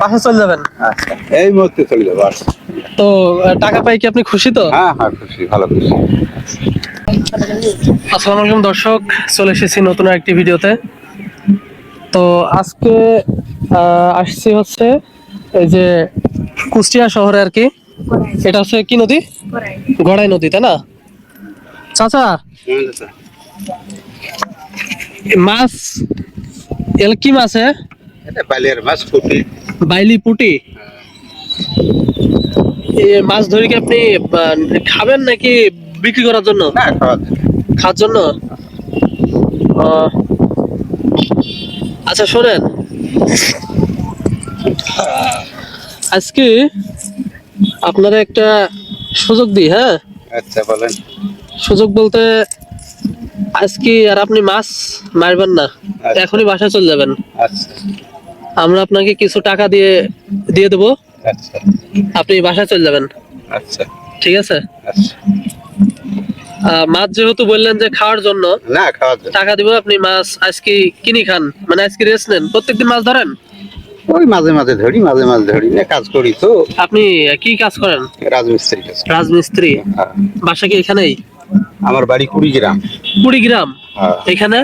বাসা চলে যাবেন? আচ্ছা, এই মুহূর্তে চলে যাবো। তো টাকা পাই কি আপনি খুশি তো? হ্যাঁ হ্যাঁ, খুশি, ভালো খুশি। আসসালামু আলাইকুম দর্শক, চলে এসেছি নতুন একটি ভিডিওতে। তো আজকে আসছি হচ্ছে এই যে কুষ্টিয়া শহরে আর কি। এটা হচ্ছে কি নদী? গড়াই নদী, তাই না চাচা? মাছ এল কি মাছ? বালিয়ার মাছ, ফুটি। বাইলি পুটি। মাছ ধরে কি আপনি খাবেন নাকি বিক্রি করার জন্য? না, খাওয়ার জন্য। আহ, আচ্ছা শোনেন, আজকে আপনারা একটা সুযোগ দিই, হ্যাঁ? আচ্ছা, বলেন। সুযোগ বলতে আজকে আর আপনি মাছ মারবেন না, আচ্ছা। এখনই বাসায় চলে যাবেন। আচ্ছা আমরা আপনাকে কিছু টাকা দিয়ে দিয়ে দেবো, আচ্ছা আপনি বাসায় চলে যাবেন। আচ্ছা ঠিক আছে? আচ্ছা। মাছ যেহেতু বললেন যে খাওয়ার জন্য, না, খাওয়া যাবে। টাকা দিব, আপনি মাছ আজকে কিনি খান, মানে আজকে রেস্ট নেন। প্রত্যেকদিন মাছ ধরেন? ওই মাঝে মাঝে ধরি, মাঝে মাঝে ধরি না, কাজ করি তো। আপনি কি কাজ করেন? রাজমিস্ত্রি কাজ। রাজমিস্ত্রি। হ্যাঁ। বাসা কি এখানেই? আমার বাড়ি কুড়িগ্রাম। কুড়িগ্রাম। হ্যাঁ। এখানে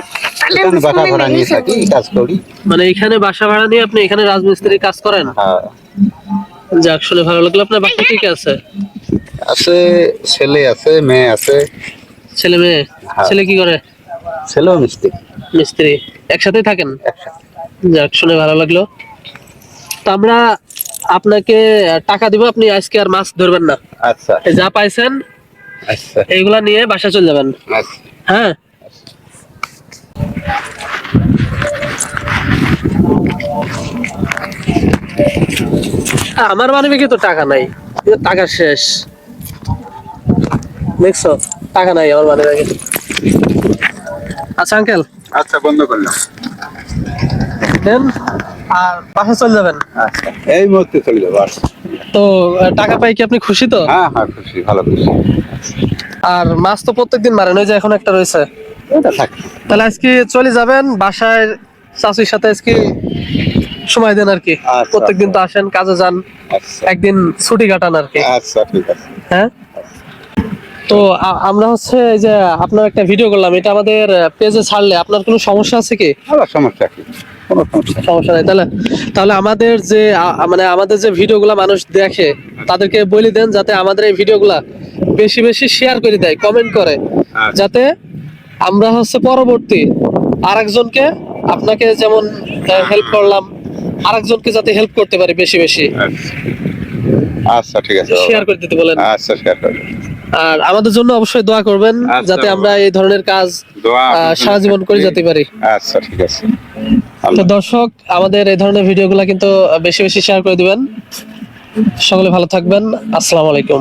এখানে বাসা ভাড়া নিয়ে থাকি, কাজ করি। মানে এখানে বাসা ভাড়া নিয়ে আপনি এখানে রাজমিস্ত্রি কাজ করেন? হ্যাঁ। যাক, শুনে ভালো লাগলো। আপনার বাসা কি কি আছে? আছে, ছেলে আছে, মেয়ে আছে। ছেলে মেয়ে? হ্যাঁ। ছেলে কি করে? ছেলেও মিস্ত্রি। মিস্ত্রি। একসাথেই থাকেন? একসাথে। যাক, শুনে ভালো লাগলো। তো আমরা আপনাকে টাকা দিব, আপনি আজকে আর মাছ ধরবেন না। আচ্ছা এই যা পাইছেন আচ্ছা এইগুলা নিয়ে বাসা চলে যাবেন। আচ্ছা। হ্যাঁ। আমার মানে কি তো টাকা নাই, টাকা শেষ, দেখছো? টাকা নাই আমার মানে। আচ্ছা আঙ্কেল, আচ্ছা, বন্ধ করলাম। দেন আর বাসা চলে যাবেন। আচ্ছা, এই মুহূর্তে চলে যাবো। তো টাকা পাই কি আপনি খুশি তো? হ্যাঁ হ্যাঁ, খুশি, ভালো খুশি। আর মাছ তো প্রত্যেকদিন মারেন, ওই যে এখন একটা রয়েছে। ওটা থাক। তাহলে আজকে চলে যাবেন বাসায়, চাচির সাথে আজকে সময় দেন আর কি। আচ্ছা। প্রত্যেকদিন তো আসেন, কাজে যান, আচ্ছা একদিন ছুটি কাটান আর কি। আচ্ছা, ঠিক আছে। হ্যাঁ। তো আমরা হচ্ছে এই যে আপনার একটা ভিডিও করলাম, এটা আমাদের পেজে ছাড়লে আপনার কোনো সমস্যা আছে কি? আবার সমস্যা কি? কোনো সমস্যা নেই। সমস্যা নাই। তাহলে তাহলে আমাদের যে মানে আমাদের যে ভিডিওগুলা মানুষ দেখে, তাদেরকে বলে দেন যাতে আমাদের এই ভিডিওগুলা বেশি বেশি শেয়ার করে দেয়, কমেন্ট করে, আচ্ছা। যাতে আমরা হচ্ছে পরবর্তী আরেকজনকে, আপনাকে যেমন হেল্প করলাম, আরেকজনকে যাতে হেল্প করতে পারি বেশি বেশি। আচ্ছা, ঠিক আছে। শেয়ার করে দিতে বলেন। আচ্ছা, শেয়ার করবেন। আর আমাদের জন্য অবশ্যই দোয়া করবেন, আচ্ছা, যাতে আমরা বাবা। এই ধরনের কাজ দোয়া আপনার সারা জীবন করে জন্য যেতে পারি। আচ্ছা, ঠিক আছে। তো দর্শক, আমাদের এই ধরনের ভিডিওগুলো কিন্তু বেশি বেশি শেয়ার করে দিবেন। সকলে ভালো থাকবেন। আসসালামু আলাইকুম।